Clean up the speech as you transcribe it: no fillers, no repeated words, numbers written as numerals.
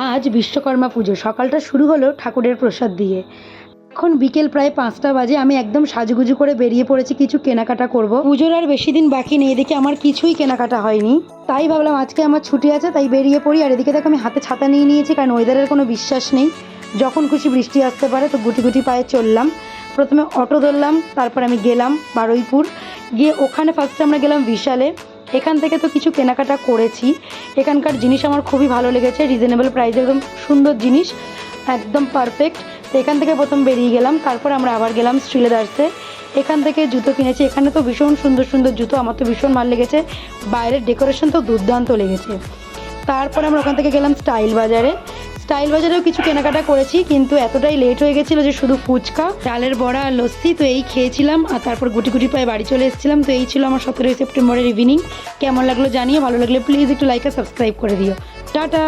আজ বিশ্বকর্মা পুজো। সকালটা শুরু হলো ঠাকুরের প্রসাদ দিয়ে। এখন বিকেল প্রায় 5টা বাজে। আমি একদম সাজুগুজু করে বেরিয়ে পড়েছি কিছু কেনাকাটা করব। পুজোর আর বেশি দিন বাকি নেই, এদিকে আমার কিছুই কেনাকাটা হয়নি। তাই ভাবলাম আজকে আমার ছুটি আছে, তাই বেরিয়ে পড়ি। আর এদিকে দেখো আমি হাতে ছাতা নিয়ে নিয়েছি, কারণ ওয়েদারের কোনো বিশ্বাস নেই, যখন খুশি বৃষ্টি আসতে পারে। তো গুটি গুটি পায়ে চললাম। প্রথমে অটো ধরলাম, তারপর আমি গেলাম বারুইপুর। গিয়ে ওখানে ফার্স্টে আমরা গেলাম বিশালে। এখান থেকে তো কিছু কেনাকাটা করেছি। এখানকার জিনিস আমার খুবই ভালো লেগেছে, রিজনেবল প্রাইসে একদম সুন্দর জিনিস, একদম পারফেক্ট। তো এখান থেকে প্রথম বেরিয়ে গেলাম, তারপর আমরা আবার গেলাম শ্রীলেদার্সে। এখান থেকে জুতো কিনেছি। এখানে তো ভীষণ সুন্দর সুন্দর জুতো, আমার তো ভীষণ ভালো লেগেছে। বাইরের ডেকোরেশন তো দুর্দান্ত লেগেছে। তারপর আমরা ওখান থেকে গেলাম স্টাইল বাজারে। স্টাইল বাজারেও কিছু কেনাকাটা করেছি, কিন্তু এতটাই লেট হয়ে গেছিলো যে শুধু ফুচকা, ডালের বড়া আর লস্যি তো এই খেয়েছিলাম। আর তারপর গুটি গুটি পায়ে বাড়ি চলে এসেছিলাম। তো এই ছিল আমার 17ই সেপ্টেম্বরের ইভিনিং। কেমন লাগলো জানিয়ে, ভালো লাগলে প্লিজ একটু লাইক আর সাবস্ক্রাইব করে দিও। টাটা।